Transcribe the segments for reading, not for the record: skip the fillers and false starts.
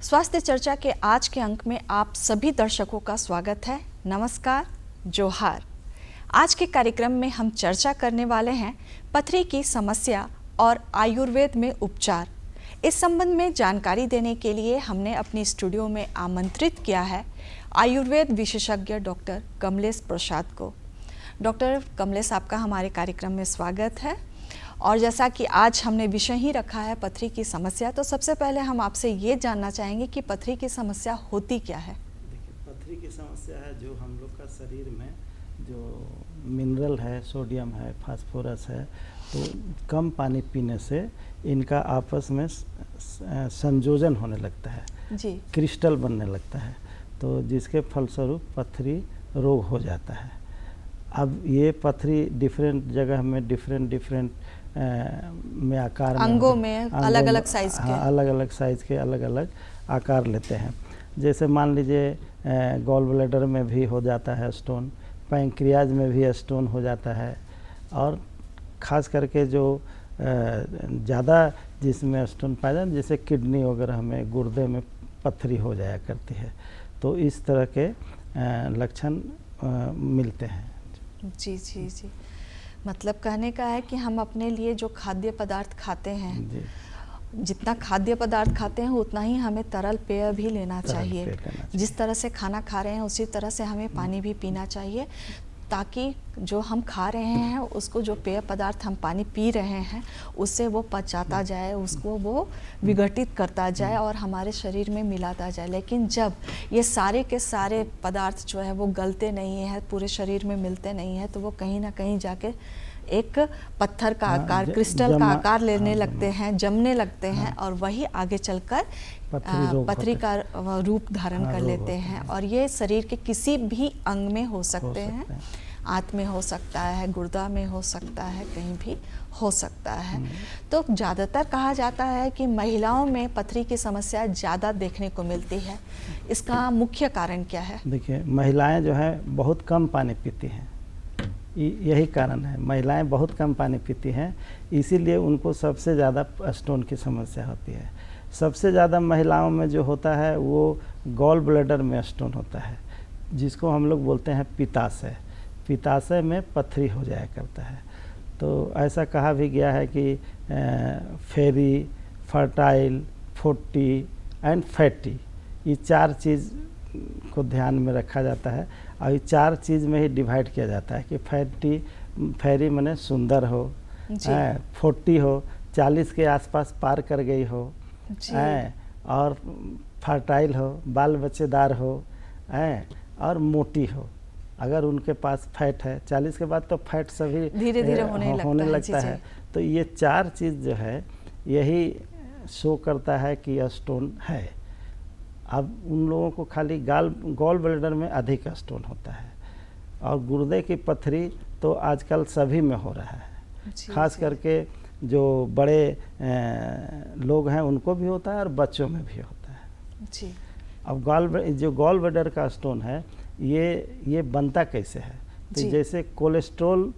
स्वास्थ्य चर्चा के आज के अंक में आप सभी दर्शकों का स्वागत है। नमस्कार, जोहार। आज के कार्यक्रम में हम चर्चा करने वाले हैं पथरी की समस्या और आयुर्वेद में उपचार। इस संबंध में जानकारी देने के लिए हमने अपनी स्टूडियो में आमंत्रित किया है आयुर्वेद विशेषज्ञ डॉक्टर कमलेश प्रसाद को। डॉक्टर कमलेश, आपका हमारे कार्यक्रम में स्वागत है। और जैसा कि आज हमने विषय ही रखा है पथरी की समस्या, तो सबसे पहले हम आपसे ये जानना चाहेंगे कि पथरी की समस्या होती क्या है। देखिए, पथरी की समस्या है जो हम लोग का शरीर में जो मिनरल है, सोडियम है, फास्फोरस है, तो कम पानी पीने से इनका आपस में संयोजन होने लगता है जी, क्रिस्टल बनने लगता है, तो जिसके फलस्वरूप पथरी रोग हो जाता है। अब ये पथरी डिफरेंट जगह में डिफरेंट में आकार अंगों में अलग अलग साइज के, अलग अलग साइज के अलग अलग आकार लेते हैं। जैसे मान लीजिए गॉल ब्लैडर में भी हो जाता है स्टोन, पैंक्रियाज में भी स्टोन हो जाता है, और ख़ास करके जो ज़्यादा जिसमें स्टोन पाया जाता है, जैसे किडनी वगैरह में, गुर्दे में पथरी हो जाया करती है, तो इस तरह के लक्षण मिलते हैं। जी जी जी, मतलब कहने का है कि हम अपने लिए जो खाद्य पदार्थ खाते हैं जी, जितना खाद्य पदार्थ खाते हैं उतना ही हमें तरल पेय भी लेना चाहिए। जिस तरह से खाना खा रहे हैं उसी तरह से हमें पानी भी पीना चाहिए, ताकि जो हम खा रहे हैं उसको, जो पेय पदार्थ हम पानी पी रहे हैं उससे वो पचाता जाए, उसको वो विघटित करता जाए और हमारे शरीर में मिलाता जाए। लेकिन जब ये सारे के सारे पदार्थ जो है वो गलते नहीं हैं, पूरे शरीर में मिलते नहीं हैं, तो वो कहीं ना कहीं जाके एक पत्थर का आकार, क्रिस्टल का आकार लेने लगते हैं, जमने लगते हैं, और वही आगे चलकर पथरी का रूप धारण कर लेते हैं। और ये शरीर के किसी भी अंग में हो सकते हैं, आंत में हो सकता है, गुर्दा में हो सकता है, कहीं भी हो सकता है। तो ज़्यादातर कहा जाता है कि महिलाओं में पथरी की समस्या ज़्यादा देखने को मिलती है। इसका मुख्य कारण क्या है? देखिए, महिलाएं जो है बहुत कम पानी पीती हैं, यही कारण है। महिलाएं बहुत कम पानी पीती हैं, इसीलिए उनको सबसे ज़्यादा स्टोन की समस्या होती है। सबसे ज़्यादा महिलाओं में जो होता है वो गॉल ब्लैडर में स्टोन होता है, जिसको हम लोग बोलते हैं पित्ताशय। पित्ताशय में पथरी हो जाया करता है। तो ऐसा कहा भी गया है कि फेरी, फर्टाइल, फोर्टी एंड फैटी, ये चार चीज़ को ध्यान में रखा जाता है, और ये चार चीज़ में ही डिवाइड किया जाता है कि फेरी माने सुंदर हो, 40 हो, 40 के आसपास पार कर गई हो, और फर्टाइल हो, बाल बच्चेदार हो, और मोटी हो। अगर उनके पास फैट है, 40 के बाद तो फैट सभी धीरे धीरे होने लगता है। तो ये चार चीज़ जो है यही शो करता है कि स्टोन है। अब उन लोगों को खाली गॉल ब्लैडर में अधिक स्टोन होता है, और गुर्दे की पथरी तो आजकल सभी में हो रहा है। खास करके जो बड़े लोग हैं उनको भी होता है, और बच्चों में भी होता है जी। अब गॉल ब्लैडर का स्टोन है, ये बनता कैसे है? तो जैसे कोलेस्ट्रॉल,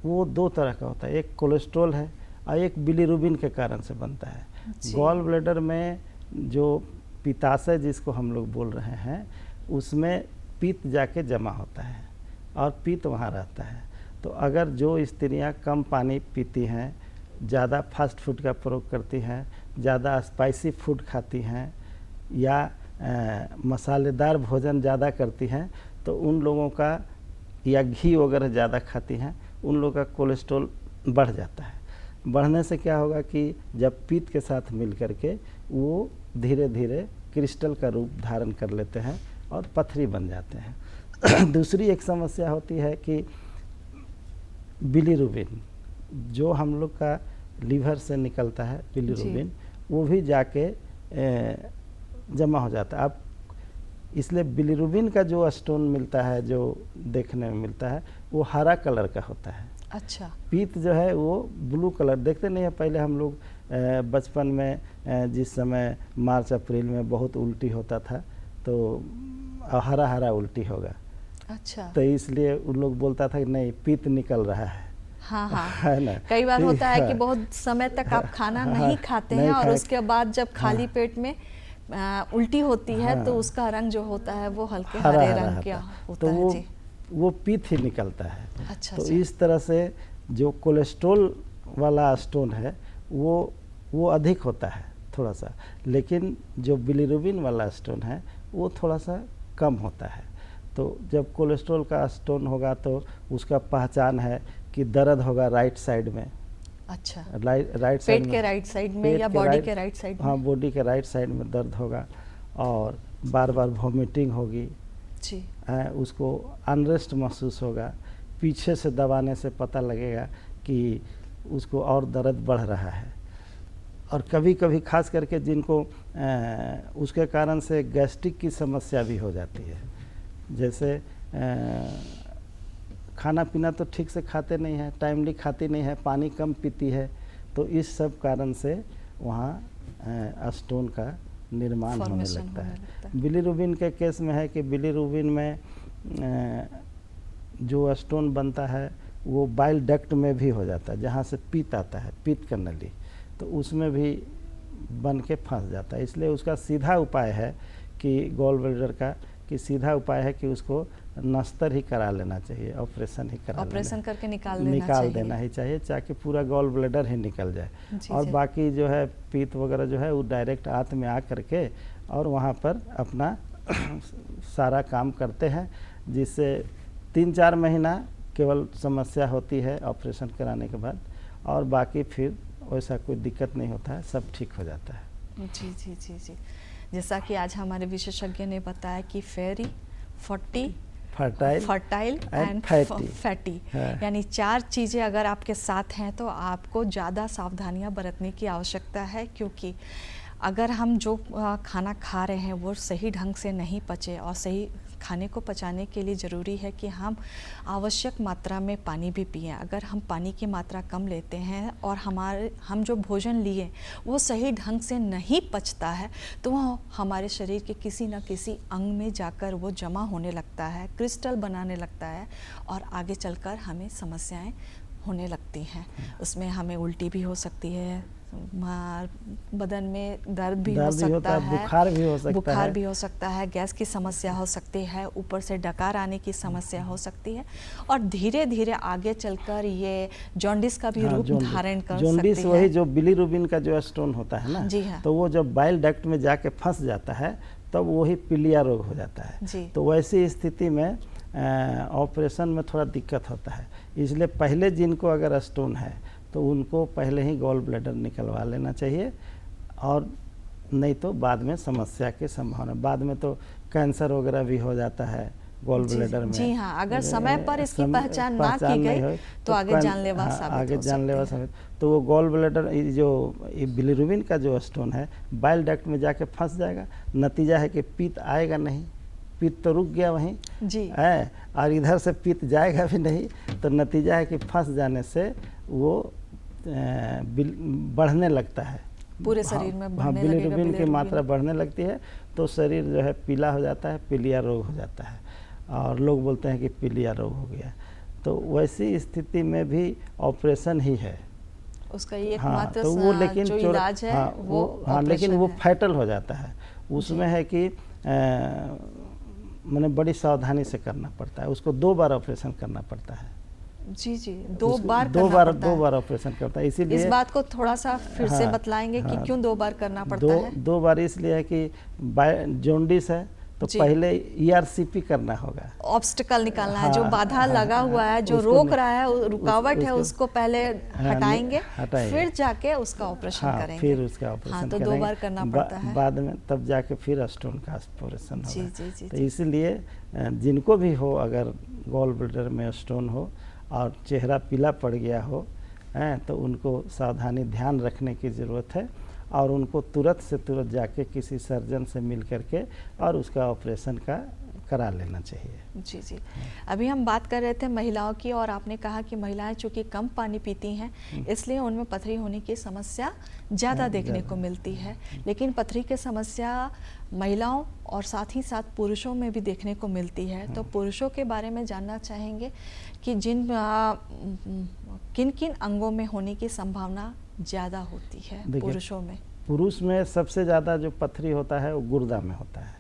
वो दो तरह का होता है, एक कोलेस्ट्रॉल है और एक बिलीरुबिन के कारण से बनता है। गॉल ब्लैडर में जो पित्ताशय जिसको हम लोग बोल रहे हैं, उसमें पित्त जाके जमा होता है और पित्त वहाँ रहता है। तो अगर जो स्त्रियाँ कम पानी पीती हैं, ज़्यादा फास्ट फूड का प्रयोग करती हैं, ज़्यादा स्पाइसी फूड खाती हैं, या मसालेदार भोजन ज़्यादा करती हैं, तो उन लोगों का, या घी वगैरह ज़्यादा खाती हैं, उन लोगों का कोलेस्ट्रॉल बढ़ जाता है। बढ़ने से क्या होगा कि जब पित्त के साथ मिल करके वो धीरे धीरे क्रिस्टल का रूप धारण कर लेते हैं और पथरी बन जाते हैं। दूसरी एक समस्या होती है कि बिलीरुबिन, जो हम लोग का लीवर से निकलता है बिलीरुबिन, वो भी जाके जमा हो जाता है। अब इसलिए बिलीरुबिन का जो स्टोन मिलता है, जो देखने में मिलता है, वो हरा कलर का होता है। अच्छा। पित्त जो है वो ब्लू कलर, देखते नहीं है पहले हम लोग बचपन में जिस समय मार्च अप्रैल में बहुत उल्टी होता था, तो हरा हरा उल्टी होगा। अच्छा। तो इसलिए उन लोग बोलता था कि नहीं, पित्त निकल रहा है। हाँ हाँ, है ना। कई बार होता है कि बहुत समय तक आप खाना नहीं खाते हैं, और उसके बाद जब खाली पेट में उल्टी होती है हाँ, तो उसका रंग जो होता है वो हल्के हरा हरे हरा रंग का होता तो है जी। वो पित्त ही निकलता है। अच्छा तो अच्छा। इस तरह से जो कोलेस्ट्रॉल वाला स्टोन है वो अधिक होता है थोड़ा सा, लेकिन जो बिलीरुबिन वाला स्टोन है वो थोड़ा सा कम होता है। तो जब कोलेस्ट्रॉल का स्टोन होगा तो उसका पहचान है कि दर्द होगा राइट साइड में। अच्छा, राइट साइड पेट में, के राइट साइड में पेट या के बॉडी राइट, के राइट साइड हाँ में? बॉडी के राइट साइड में दर्द होगा और बार बार वॉमिटिंग होगी जी। उसको अनरेस्ट महसूस होगा, पीछे से दबाने से पता लगेगा कि उसको और दर्द बढ़ रहा है। और कभी कभी खास करके जिनको उसके कारण से गैस्ट्रिक की समस्या भी हो जाती है, जैसे खाना पीना तो ठीक से खाते नहीं है, टाइमली खाती नहीं है, पानी कम पीती है, तो इस सब कारण से वहाँ स्टोन का निर्माण होने लगता है। बिलीरुबिन के केस में है कि बिलीरुबिन में जो स्टोन बनता है वो बाइल डक्ट में भी हो जाता है, जहाँ से पित्त आता है, पित्त का नली, तो उसमें भी बन के फंस जाता है। इसलिए उसका सीधा उपाय है कि गॉल ब्लैडर का कि सीधा उपाय है कि उसको नस्तर ही करा लेना चाहिए, ऑपरेशन ही करा ऑपरेशन करके निकाल देना ही चाहिए, ताकि पूरा गॉल ब्लैडर ही निकल जाए। और जी। बाकी जो है पित्त वगैरह जो है वो डायरेक्ट आंत में आ करके और वहाँ पर अपना सारा काम करते हैं, जिससे 3-4 महीना केवल समस्या होती है ऑपरेशन कराने के बाद, और बाकी फिर वैसा कोई दिक्कत नहीं होता है, सब ठीक हो जाता है। जी जी जी जी। जैसा कि आज हमारे विशेषज्ञ ने बताया कि फेरी, फर्टाइल एंड फैटी, यानी 4 चीज़ें अगर आपके साथ हैं तो आपको ज़्यादा सावधानियां बरतने की आवश्यकता है, क्योंकि अगर हम जो खाना खा रहे हैं वो सही ढंग से नहीं पचे, और सही खाने को पचाने के लिए ज़रूरी है कि हम आवश्यक मात्रा में पानी भी पिएं। अगर हम पानी की मात्रा कम लेते हैं और हम जो भोजन लिए वो सही ढंग से नहीं पचता है तो वह हमारे शरीर के किसी न किसी अंग में जाकर वो जमा होने लगता है, क्रिस्टल बनाने लगता है, और आगे चलकर हमें समस्याएं होने लगती हैं। उसमें हमें उल्टी भी हो सकती है, बदन में दर्द भी हो सकता है, बुखार भी हो सकता है, गैस की समस्या हो सकती है, ऊपर से डकार आने की समस्या हो सकती है, और धीरे धीरे आगे चलकर ये जॉन्डिस का भी रूप धारण कर सकती है। जॉन्डिस वही जो बिलीरुबिन का जो स्टोन होता है ना, जी हाँ, तो वो जब बाइल डक्ट में जाके फंस जाता है तब वही पीलिया रोग हो जाता है जी। तो वैसी स्थिति में ऑपरेशन में थोड़ा दिक्कत होता है। इसलिए पहले जिनको अगर स्टोन है तो उनको पहले ही गॉल ब्लैडर निकलवा लेना चाहिए, और नहीं तो बाद में समस्या की संभावना, बाद में तो कैंसर वगैरह भी हो जाता है गॉल ब्लैडर में। जी हाँ, अगर समय पर इसकी पहचान ना की गई तो आगे जानलेवा साबित हो सकती है। तो वो गॉल ब्लैडर जो बिलीरुबिन का जो स्टोन है बाइल डक्ट में जाके फंस जाएगा, नतीजा है कि पित्त आएगा नहीं, पित्त तो रुक गया वहीं जी है, और इधर से पित्त जाएगा भी नहीं, तो नतीजा है कि फंस जाने से वो बढ़ने लगता है पूरे शरीर में, बिलीरुबिन की मात्रा बढ़ने लगती है, तो शरीर जो है पीला हो जाता है, पीलिया रोग हो जाता है, और लोग बोलते हैं कि पीलिया रोग हो गया। तो वैसी स्थिति में भी ऑपरेशन ही है उसका एकमात्र तो वो, लेकिन जो इलाज है वो लेकिन वो फैटल हो जाता है। उसमें है कि मैंने बड़ी सावधानी से करना पड़ता है, उसको 2 बार ऑपरेशन करना पड़ता है। जी जी, 2 बार ऑपरेशन करता है। इसीलिए इस बात को थोड़ा सा फिर से बतलाएंगे कि क्यों 2 बार करना पड़ता है? 2 बार इसलिए है कि जॉन्डिस है तो पहले ERCP करना होगा, ऑब्स्टिकल निकालना है, जो बाधा लगा हुआ है, जो रोक रहा है, रुकावट है, उसको पहले हटाएंगे, फिर जाके उसका ऑपरेशन करेंगे। फिर उसका ऑपरेशन तो 2 बार करना पड़ता है बाद में, तब जाके फिर स्टोन का ऑपरेशन होगा। जी, तो इसलिए जिनको भी हो, अगर गॉल ब्लैडर में स्टोन हो और चेहरा पीला पड़ गया हो तो उनको सावधानी ध्यान रखने की ज़रूरत है, और उनको तुरंत से तुरंत जाके किसी सर्जन से मिल करके और उसका ऑपरेशन का करा लेना चाहिए। जी जी, अभी हम बात कर रहे थे महिलाओं की, और आपने कहा कि महिलाएं चूँकि कम पानी पीती हैं इसलिए उनमें पथरी होने की समस्या ज़्यादा देखने को मिलती है, लेकिन पथरी की समस्या महिलाओं और साथ ही साथ पुरुषों में भी देखने को मिलती है। तो पुरुषों के बारे में जानना चाहेंगे कि किन किन अंगों में होने की संभावना ज़्यादा होती है पुरुषों में? पुरुष में सबसे ज़्यादा जो पथरी होता है वो गुर्दा में होता है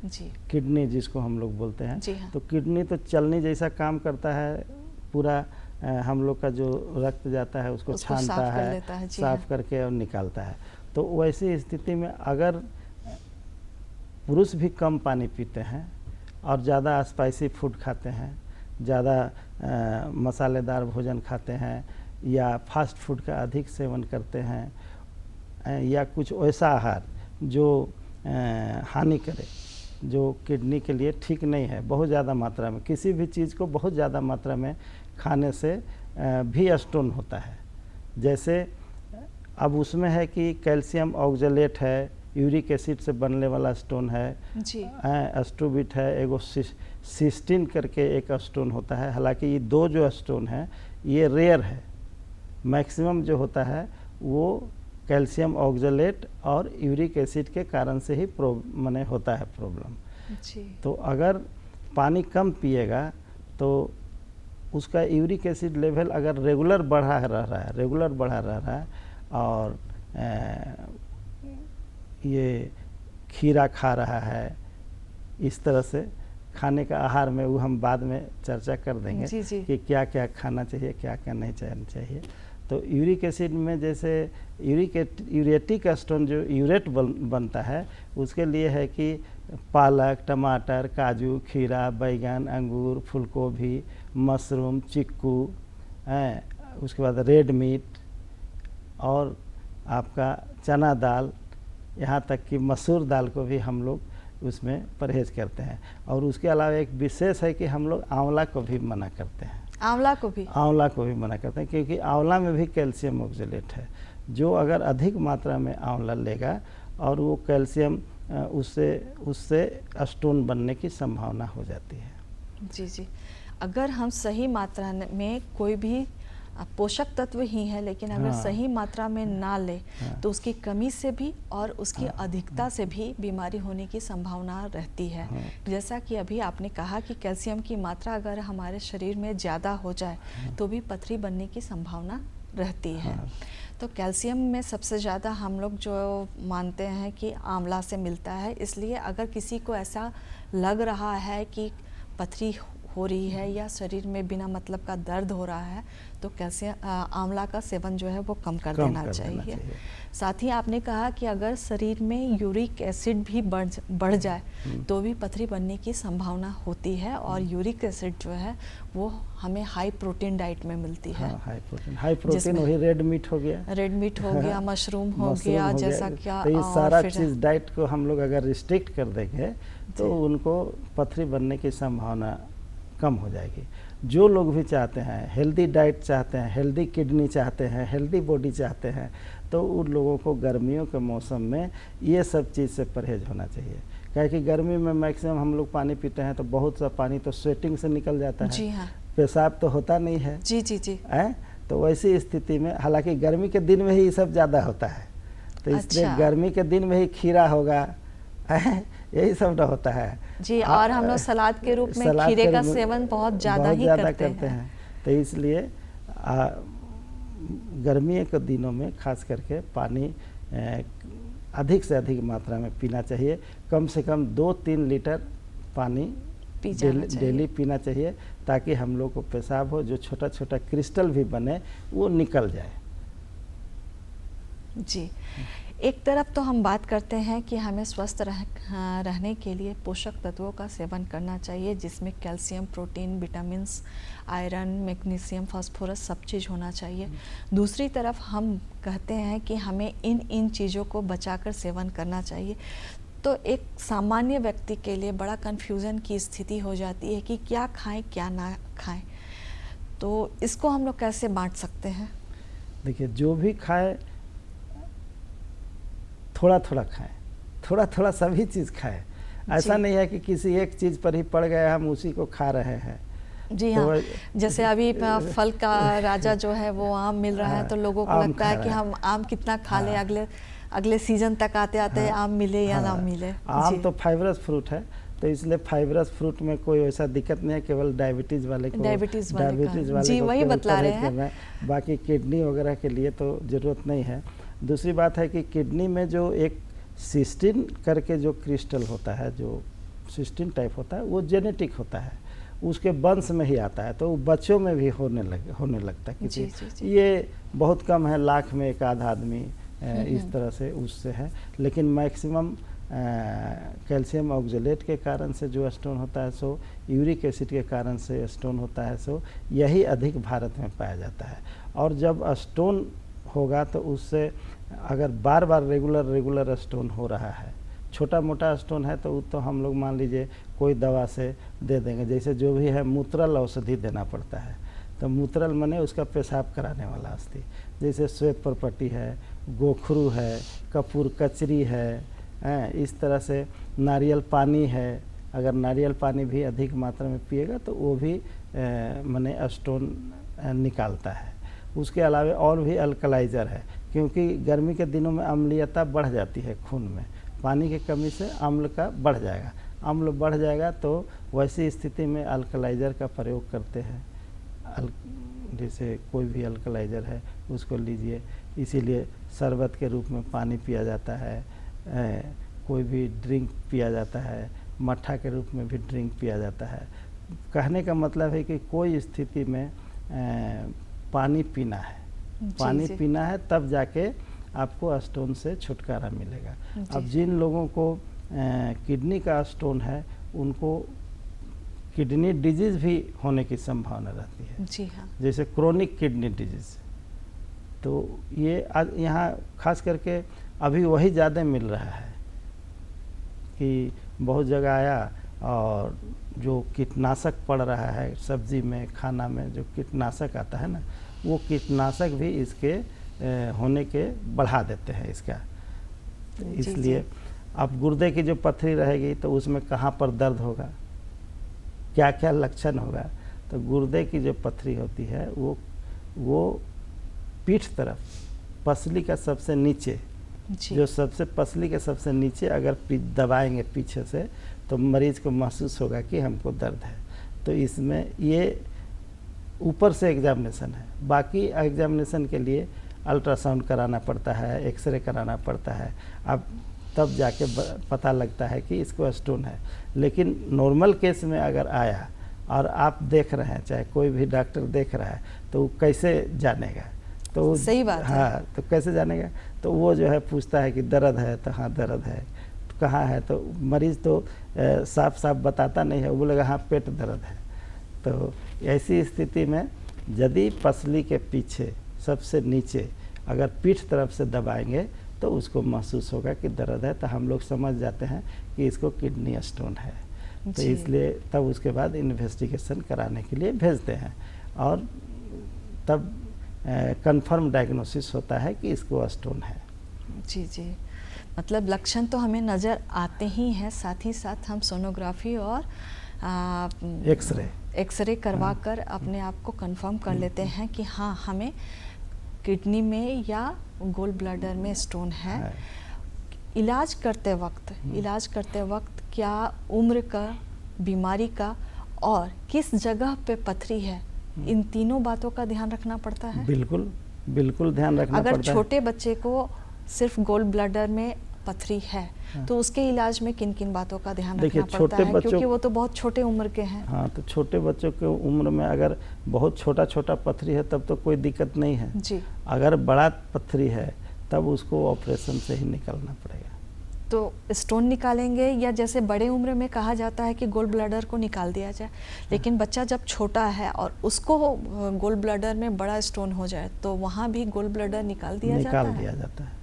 जी, किडनी जिसको हम लोग बोलते हैं। जी हाँ। तो किडनी तो चलनी जैसा काम करता है, पूरा हम लोग का जो रक्त जाता है उसको छानता साफ कर है, लेता है, जी साफ हाँ। करके और निकालता है। तो वैसी स्थिति में अगर पुरुष भी कम पानी पीते हैं और ज़्यादा स्पाइसी फूड खाते हैं, ज़्यादा मसालेदार भोजन खाते हैं या फास्ट फूड का अधिक सेवन करते हैं या कुछ ऐसा आहार जो हानि करे, जो किडनी के लिए ठीक नहीं है, बहुत ज़्यादा मात्रा में, किसी भी चीज़ को बहुत ज़्यादा मात्रा में खाने से भी स्टोन होता है। जैसे अब उसमें है कि कैल्शियम ऑक्जेलेट है, यूरिक एसिड से बनने वाला स्टोन है जी, एस्ट्रोबिट है, एगो सिस्टीन करके एक स्टोन होता है। हालांकि ये दो जो स्टोन है ये रेयर है, मैक्सिमम जो होता है वो कैल्शियम ऑक्जेलेट और यूरिक एसिड के कारण से ही माने होता है प्रॉब्लम। जी, तो अगर पानी कम पिएगा तो उसका यूरिक एसिड लेवल अगर रेगुलर बढ़ा रह रहा है और ये खीरा खा रहा है, इस तरह से खाने का आहार में वो हम बाद में चर्चा कर देंगे जी, जी। कि क्या क्या खाना चाहिए, क्या क्या नहीं चाहिए। तो यूरिक एसिड में जैसे यूरेटिक स्टोन जो यूरेट बनता है, उसके लिए है कि पालक, टमाटर, काजू, खीरा, बैगन, अंगूर, फूलगोभी, मशरूम, चिक्कू, उसके बाद रेड मीट और आपका चना दाल, यहाँ तक कि मसूर दाल को भी हम लोग उसमें परहेज करते हैं। और उसके अलावा एक विशेष है कि हम लोग आंवला को भी मना करते हैं। आंवला को भी मना करते हैं क्योंकि आंवला में भी कैल्शियम ऑक्जेलेट है, जो अगर अधिक मात्रा में आंवला लेगा और वो कैल्शियम उससे स्टोन बनने की संभावना हो जाती है। जी, जी। अगर हम सही मात्रा में कोई भी पोषक तत्व ही है, लेकिन अगर सही मात्रा में ना ले तो उसकी कमी से भी और उसकी अधिकता से भी बीमारी होने की संभावना रहती है। जैसा कि अभी आपने कहा कि कैल्शियम की मात्रा अगर हमारे शरीर में ज़्यादा हो जाए तो भी पथरी बनने की संभावना रहती है। तो कैल्शियम में सबसे ज़्यादा हम लोग जो मानते हैं कि आंवला से मिलता है, इसलिए अगर किसी को ऐसा लग रहा है कि पथरी हो रही है या शरीर में बिना मतलब का दर्द हो रहा है तो कैल्शियम आंवला का सेवन जो है वो कम कर देना चाहिए। साथ ही आपने कहा कि अगर शरीर में यूरिक एसिड भी बढ़ जाए तो भी पथरी बनने की संभावना होती है। और यूरिक एसिड जो है वो हमें हाई प्रोटीन डाइट में मिलती है। हाई प्रोटीन वही रेड मीट हो गया, मशरूम हो गया, जैसा क्या तो ये सारा चीज़ डाइट को हम लोग अगर रिस्ट्रिक्ट कर देंगे तो उनको पथरी बनने की संभावना कम हो जाएगी। जो लोग भी चाहते हैं हेल्दी डाइट चाहते हैं, हेल्दी किडनी चाहते हैं, हेल्दी बॉडी चाहते हैं, तो उन लोगों को गर्मियों के मौसम में ये सब चीज़ से परहेज होना चाहिए। क्या कि गर्मी में मैक्सिमम हम लोग पानी पीते हैं तो बहुत सा पानी तो स्वेटिंग से निकल जाता है। जी हाँ। पेशाब तो होता नहीं है। जी जी जी। तो वैसी स्थिति में, हालांकि गर्मी के दिन में ही ये सब ज़्यादा होता है, तो इसलिए गर्मी के दिन में ही खीरा होगा, यही सब ना होता है जी। और हम लोग सलाद के रूप में खीरे का सेवन बहुत ज़्यादा ही करते हैं। तो इसलिए गर्मियों के दिनों में खास करके पानी अधिक से अधिक मात्रा में पीना चाहिए। कम से कम 2-3 लीटर पानी डेली पीना चाहिए, ताकि हम लोग को पेशाब हो, जो छोटा छोटा क्रिस्टल भी बने वो निकल जाए। जी। एक तरफ तो हम बात करते हैं कि हमें स्वस्थ रहने के लिए पोषक तत्वों का सेवन करना चाहिए, जिसमें calcium, protein, vitamins, iron, magnesium, phosphorus सब चीज़ होना चाहिए। दूसरी तरफ हम कहते हैं कि हमें इन चीज़ों को बचाकर सेवन करना चाहिए। तो एक सामान्य व्यक्ति के लिए बड़ा कन्फ्यूज़न की स्थिति हो जाती है कि क्या खाएं क्या ना खाएं। तो इसको हम लोग कैसे बांट सकते हैं? देखिए, जो भी खाए थोड़ा थोड़ा खाएं, थोड़ा थोड़ा सभी चीज़ खाएं। ऐसा नहीं है कि किसी एक चीज़ पर ही पड़ गए हम उसी को खा रहे हैं। जी हाँ। तो जैसे अभी फल का राजा जो है वो आम मिल रहा है, तो लोगों को लगता है कि हम आम कितना खा लें, अगले सीजन तक आते आते आम मिले या ना मिले। आम तो फाइबरस फ्रूट है, तो इसलिए फाइबरस फ्रूट में कोई ऐसा दिक्कत नहीं है। केवल डायबिटीज़ वाले जी वही बतला रहे हैं। बाकी किडनी वगैरह के लिए तो ज़रूरत नहीं है। दूसरी बात है कि किडनी में जो एक सिस्टीन करके जो क्रिस्टल होता है, जो सिस्टीन टाइप होता है, वो जेनेटिक होता है, उसके वंश में ही आता है, तो वो बच्चों में भी होने लगता है किसी। ये बहुत कम है, लाख में एक आध आदमी इस तरह से उससे है, लेकिन मैक्सिमम कैल्शियम ऑक्जेलेट के कारण से जो स्टोन होता है सो, यूरिक एसिड के कारण से स्टोन होता है सो, यही अधिक भारत में पाया जाता है। और जब स्टोन होगा तो उससे अगर बार बार रेगुलर स्टोन हो रहा है, छोटा मोटा स्टोन है तो हम लोग मान लीजिए कोई दवा से दे देंगे, जैसे जो भी है मूत्रल औषधि देना पड़ता है, तो मूत्रल माने उसका पेशाब कराने वाला अस्थि, जैसे श्वेत परपट्टी है, गोखरू है, कपूर कचरी है, इस तरह से नारियल पानी है, अगर नारियल पानी भी अधिक मात्रा में पिएगा तो वो भी माने स्टोन निकालता है। उसके अलावा और भी अल्कलाइज़र है, क्योंकि गर्मी के दिनों में अम्लीयता बढ़ जाती है खून में, पानी की कमी से अम्ल का बढ़ जाएगा, अम्ल बढ़ जाएगा तो वैसी स्थिति में अल्कलाइज़र का प्रयोग करते हैं। जैसे कोई भी अल्कलाइज़र है उसको लीजिए, इसीलिए शरबत के रूप में पानी पिया जाता है, कोई भी ड्रिंक पिया जाता है, मट्ठा के रूप में भी ड्रिंक पिया जाता है। कहने का मतलब है कि कोई स्थिति में पानी पीना है, पानी पीना है, तब जाके आपको स्टोन से छुटकारा मिलेगा। अब जिन लोगों को किडनी का स्टोन है उनको किडनी डिजीज़ भी होने की संभावना रहती है। जी हाँ। जैसे क्रोनिक किडनी डिजीज़, तो ये यहाँ खास करके अभी वही ज़्यादा मिल रहा है कि बहुत जगह आया और जो कीटनाशक पड़ रहा है सब्जी में, खाना में जो कीटनाशक आता है ना, वो कीटनाशक भी इसके होने के बढ़ा देते हैं इसका। इसलिए अब गुर्दे की जो पथरी रहेगी तो उसमें कहाँ पर दर्द होगा, क्या क्या लक्षण होगा, तो गुर्दे की जो पथरी होती है वो पीठ तरफ पसली का सबसे नीचे, जो सबसे पसली के सबसे नीचे अगर दबाएंगे पीछे से तो मरीज को महसूस होगा कि हमको दर्द है। तो इसमें ये ऊपर से एग्जामिनेशन है, बाकी एग्जामिनेशन के लिए अल्ट्रासाउंड कराना पड़ता है, एक्सरे कराना पड़ता है, अब तब जाके पता लगता है कि इसको स्टोन है। लेकिन नॉर्मल केस में अगर आया और आप देख रहे हैं, चाहे कोई भी डॉक्टर देख रहा है, तो वो कैसे जानेगा? तो सही बात है। हाँ, तो कैसे जानेगा? तो वो जो है पूछता है कि दर्द है, तो हाँ दर्द है, तो कहाँ है? तो मरीज़ तो साफ साफ बताता नहीं है, वो बोलेगा हाँ पेट दर्द है। तो ऐसी स्थिति में यदि पसली के पीछे सबसे नीचे अगर पीठ तरफ से दबाएंगे तो उसको महसूस होगा कि दर्द है, तो हम लोग समझ जाते हैं कि इसको किडनी स्टोन है। तो इसलिए तब उसके बाद इन्वेस्टिगेशन कराने के लिए भेजते हैं और तब कंफर्म डायग्नोसिस होता है कि इसको स्टोन है। जी, मतलब लक्षण तो हमें नज़र आते ही हैं, साथ ही साथ हम सोनोग्राफी और एक्सरे करवा कर अपने आप को कंफर्म कर लेते हैं कि हाँ हमें किडनी में या गोल ब्लैडर में स्टोन है। इलाज करते वक्त क्या उम्र का, बीमारी का और किस जगह पे पथरी है, इन तीनों बातों का ध्यान रखना पड़ता है? बिल्कुल ध्यान रखना पड़ता है। अगर छोटे बच्चे को सिर्फ गोल ब्लैडर में पथरी है तो उसके इलाज में किन किन बातों का ध्यान रखना पड़ता है, क्योंकि वो तो बहुत छोटे उम्र के हैं। हाँ, तो छोटे बच्चों के उम्र में अगर बहुत छोटा पथरी है तब तो कोई दिक्कत नहीं है जी। अगर बड़ा पथरी है तब उसको ऑपरेशन से ही निकालना पड़ेगा। तो स्टोन निकालेंगे या जैसे बड़े उम्र में कहा जाता है कि गोल ब्लैडर को निकाल दिया जाए, लेकिन बच्चा जब छोटा है और उसको गोल ब्लैडर में बड़ा स्टोन हो जाए तो वहाँ भी गोल ब्लैडर निकाल दिया जाता है।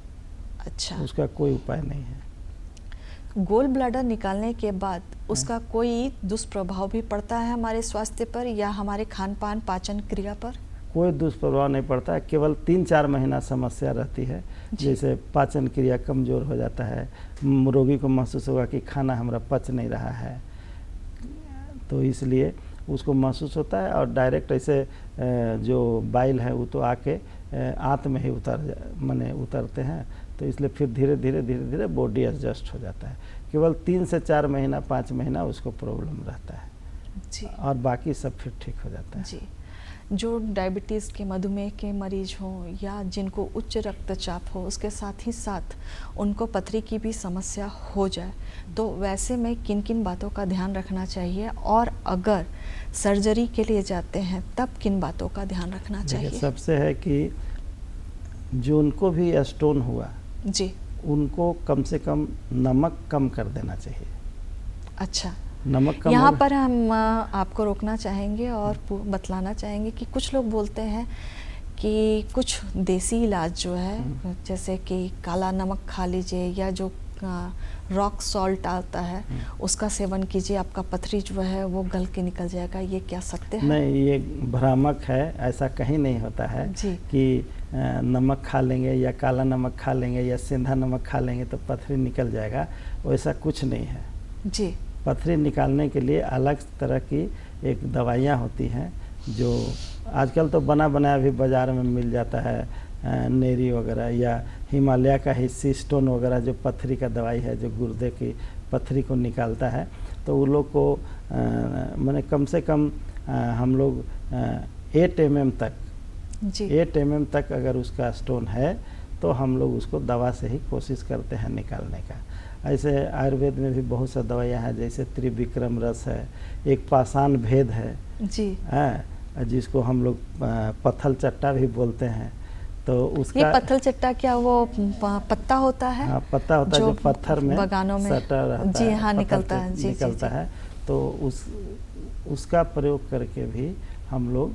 अच्छा, उसका कोई उपाय नहीं है। गोल ब्लैडर निकालने के बाद उसका कोई दुष्प्रभाव भी पड़ता है हमारे स्वास्थ्य पर या हमारे खान पान पाचन क्रिया पर? कोई दुष्प्रभाव नहीं पड़ता है, केवल 3-4 महीना समस्या रहती है, जैसे पाचन क्रिया कमज़ोर हो जाता है, रोगी को महसूस होगा कि खाना हमारा पच नहीं रहा है, तो इसलिए उसको महसूस होता है और डायरेक्ट ऐसे जो बाइल है वो तो आके आंत में ही उतरते हैं, तो इसलिए फिर धीरे धीरे बॉडी एडजस्ट हो जाता है। केवल 3 से 4 महीना 5 महीना उसको प्रॉब्लम रहता है जी। और बाकी सब फिर ठीक हो जाता है जी। जो डायबिटीज़ के, मधुमेह के मरीज हों या जिनको उच्च रक्तचाप हो, उसके साथ ही साथ उनको पथरी की भी समस्या हो जाए, तो वैसे में किन किन बातों का ध्यान रखना चाहिए, और अगर सर्जरी के लिए जाते हैं तब किन बातों का ध्यान रखना चाहिए? सबसे है कि जो उनको भी स्टोन हुआ जी, उनको कम से कम नमक कम कर देना चाहिए। अच्छा, नमक कम यहाँ पर हम आपको रोकना चाहेंगे और बतलाना चाहेंगे कि कुछ लोग बोलते हैं कि कुछ देसी इलाज जो है, जैसे कि काला नमक खा लीजिए या जो रॉक सॉल्ट आता है उसका सेवन कीजिए, आपका पथरी जो है वो गल के निकल जाएगा। ये क्या सत्य है? नहीं, ये भ्रामक है, ऐसा कहीं नहीं होता है कि नमक खा लेंगे या काला नमक खा लेंगे या सेंधा नमक खा लेंगे तो पथरी निकल जाएगा, वैसा कुछ नहीं है जी। पथरी निकालने के लिए अलग तरह की एक दवाइयाँ होती हैं, जो आजकल तो बना बनाया भी बाज़ार में मिल जाता है, नेरी वगैरह या हिमालय का ही सिस्टोन वगैरह, जो पथरी का दवाई है, जो गुर्दे की पथरी को निकालता है। तो वो लोग को माने कम से कम हम लोग 8 mm तक, 8 mm तक अगर उसका स्टोन है तो हम लोग उसको दवा से ही कोशिश करते हैं निकालने का। ऐसे आयुर्वेद में भी बहुत सा दवाइयाँ हैं, जैसे त्रिविक्रम रस है, एक पाषाण भेद है जी, जिसको हम लोग पत्थल चट्टा भी बोलते हैं। तो उसका ये पत्थल चट्टा क्या वो पत्ता होता है? हाँ, पत्ता होता है जो पत्थर में बगानों में सटा रहता जी, है, हाँ, निकलता है जी, निकलता है। तो उसका प्रयोग करके भी हम लोग,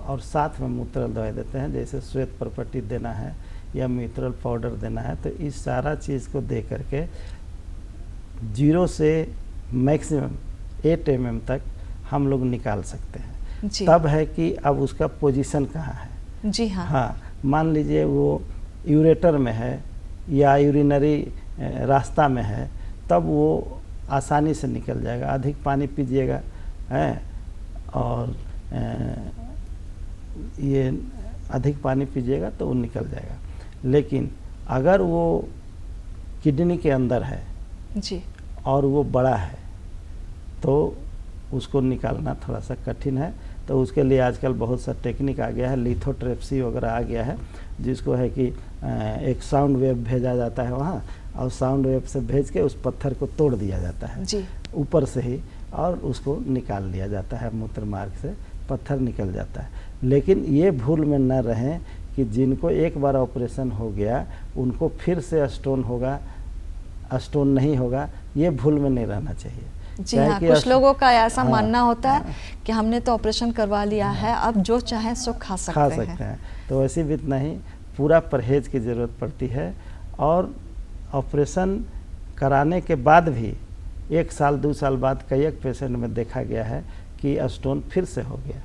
और साथ में मूत्रल दवाई देते हैं, जैसे श्वेत परपट्टी देना है या मूत्रल पाउडर देना है। तो इस सारा चीज़ को दे करके 0 से मैक्सिमम 8 mm तक हम लोग निकाल सकते हैं। तब है कि अब उसका पोजीशन कहाँ है जी, हाँ, हाँ, मान लीजिए वो यूरेटर में है या यूरिनरी रास्ता में है, तब वो आसानी से निकल जाएगा। अधिक पानी पीजिएगा और ये अधिक पानी पीजिएगा तो वो निकल जाएगा। लेकिन अगर वो किडनी के अंदर है जी और वो बड़ा है तो उसको निकालना थोड़ा सा कठिन है। तो उसके लिए आजकल बहुत सा टेक्निक आ गया है, लिथोट्रिप्सी वगैरह आ गया है, जिसको है कि एक साउंड वेव भेजा जाता है वहाँ, और साउंड वेव से भेज के उस पत्थर को तोड़ दिया जाता है जी, ऊपर से ही, और उसको निकाल लिया जाता है, मूत्र मार्ग से पत्थर निकल जाता है। लेकिन ये भूल में न रहें कि जिनको एक बार ऑपरेशन हो गया उनको फिर से स्टोन होगा, स्टोन नहीं होगा, ये भूल में नहीं रहना चाहिए जी। हाँ, कुछ लोगों का ऐसा मानना होता है कि हमने तो ऑपरेशन करवा लिया है, अब जो चाहे सो खा सकते हैं। तो ऐसी भी नहीं, पूरा परहेज की ज़रूरत पड़ती है। और ऑपरेशन कराने के बाद भी 1 साल 2 साल बाद कई एक पेशेंट में देखा गया है कि स्टोन फिर से हो गया,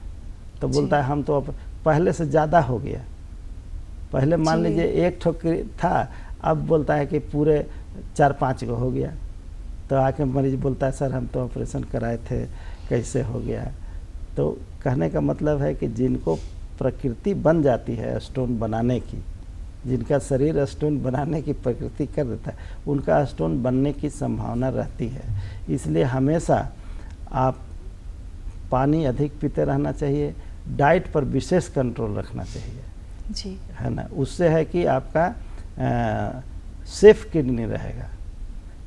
तो बोलता है हम तो अब पहले से ज़्यादा हो गया। पहले मान लीजिए 1 ठोक था, अब बोलता है कि पूरे 4-5 को हो गया। तो आके मरीज बोलता है सर हम तो ऑपरेशन कराए थे, कैसे हो गया। तो कहने का मतलब है कि जिनको प्रकृति बन जाती है स्टोन बनाने की, जिनका शरीर स्टोन बनाने की प्रकृति कर देता है, उनका स्टोन बनने की संभावना रहती है। इसलिए हमेशा आप पानी अधिक पीते रहना चाहिए, डाइट पर विशेष कंट्रोल रखना चाहिए जी, है ना। उससे है कि आपका सेफ किडनी रहेगा।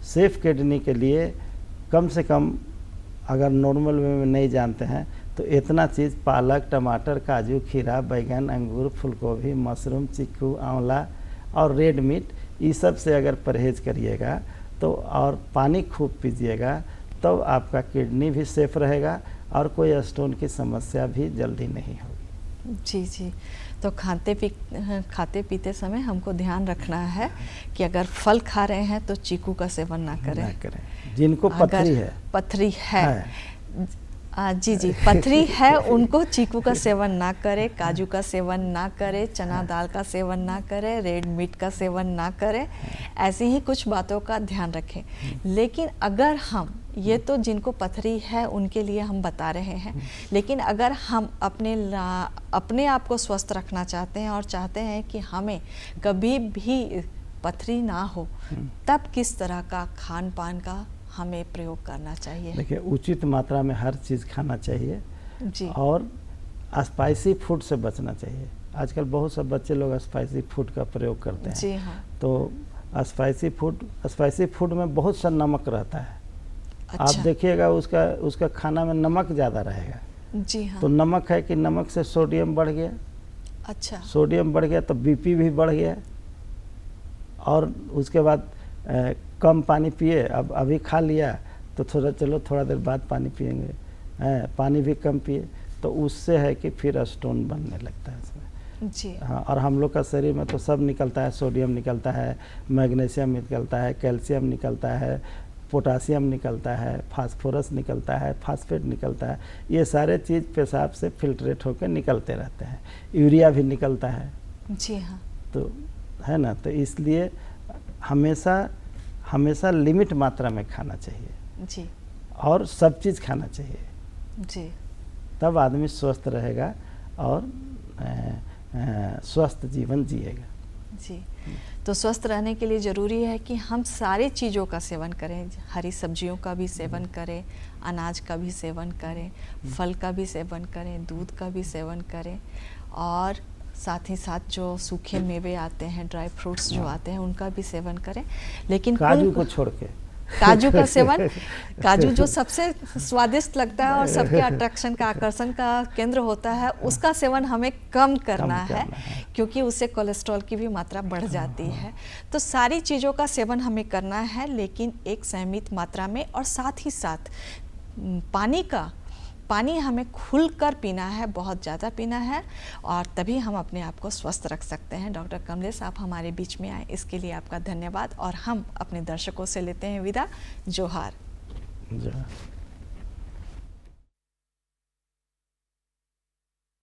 सेफ किडनी के लिए कम से कम, अगर नॉर्मल वे में नहीं जानते हैं तो इतना चीज़, पालक, टमाटर, काजू, खीरा, बैगन, अंगूर, फूलगोभी, मशरूम, चीकू, आंवला और रेड मीट, इस सब से अगर परहेज करिएगा तो, और पानी खूब पीजिएगा, तो आपका किडनी भी सेफ रहेगा और कोई स्टोन की समस्या भी जल्दी नहीं होगी। जी जी। तो खाते पीते समय हमको ध्यान रखना है कि अगर फल खा रहे हैं तो चीकू का सेवन ना करें। जिनको पथरी है जी जी, पथरी है उनको चीकू का सेवन ना करे, काजू का सेवन ना करे, चना दाल का सेवन ना करे, रेड मीट का सेवन ना करें। ऐसी ही कुछ बातों का ध्यान रखें। लेकिन अगर हम, ये तो जिनको पथरी है उनके लिए हम बता रहे हैं, लेकिन अगर हम अपने आप को स्वस्थ रखना चाहते हैं और चाहते हैं कि हमें कभी भी पथरी ना हो, तब किस तरह का खान पान का हमें प्रयोग करना चाहिए? देखिए, उचित मात्रा में हर चीज़ खाना चाहिए जी, और स्पाइसी फूड से बचना चाहिए। आजकल बहुत से बच्चे लोग स्पाइसी फूड का प्रयोग करते हैं। जी हाँ। तो स्पाइसी फूड में बहुत सा नमक रहता है। अच्छा। आप देखिएगा उसका खाना में नमक ज़्यादा रहेगा। जी हाँ। तो नमक है कि नमक से सोडियम बढ़ गया। अच्छा। सोडियम बढ़ गया तो बीपी भी बढ़ गया। और उसके बाद कम पानी पिए। अब अभी खा लिया तो थोड़ा देर बाद पानी पिएंगे, पानी भी कम पिए, तो उससे है कि फिर स्टोन बनने लगता है इसमें। जी हाँ। और हम लोग का शरीर में तो सब निकलता है, सोडियम निकलता है, मैग्नीशियम निकलता है, कैल्शियम निकलता है, पोटासियम निकलता है, फास्फोरस निकलता है, फास्फेट निकलता है। ये सारे चीज़ पेशाब से फिल्ट्रेट होकर निकलते रहते हैं। यूरिया भी निकलता है। जी हाँ। तो है ना, तो इसलिए हमेशा लिमिट मात्रा में खाना चाहिए। जी। और सब चीज़ खाना चाहिए। जी। तब आदमी स्वस्थ रहेगा और स्वस्थ जीवन जिएगा। जी। तो स्वस्थ रहने के लिए ज़रूरी है कि हम सारी चीज़ों का सेवन करें। हरी सब्जियों का भी सेवन करें, अनाज का भी सेवन करें, फल का भी सेवन करें, दूध का भी सेवन करें, और साथ ही साथ जो सूखे मेवे आते हैं, ड्राई फ्रूट्स जो आते हैं, उनका भी सेवन करें। लेकिन काजू को छोड़ के काजू का सेवन, काजू जो सबसे स्वादिष्ट लगता है और सबके अट्रैक्शन का, आकर्षण का केंद्र होता है, उसका सेवन हमें कम करना है, क्योंकि उससे कोलेस्ट्रॉल की भी मात्रा बढ़ जाती है। तो सारी चीज़ों का सेवन हमें करना है, लेकिन एक सीमित मात्रा में। और साथ ही साथ पानी हमें खुलकर पीना है, बहुत ज़्यादा पीना है, और तभी हम अपने आप को स्वस्थ रख सकते हैं। डॉक्टर कमलेश, आप हमारे बीच में आए, इसके लिए आपका धन्यवाद। और हम अपने दर्शकों से लेते हैं विदा। जोहार।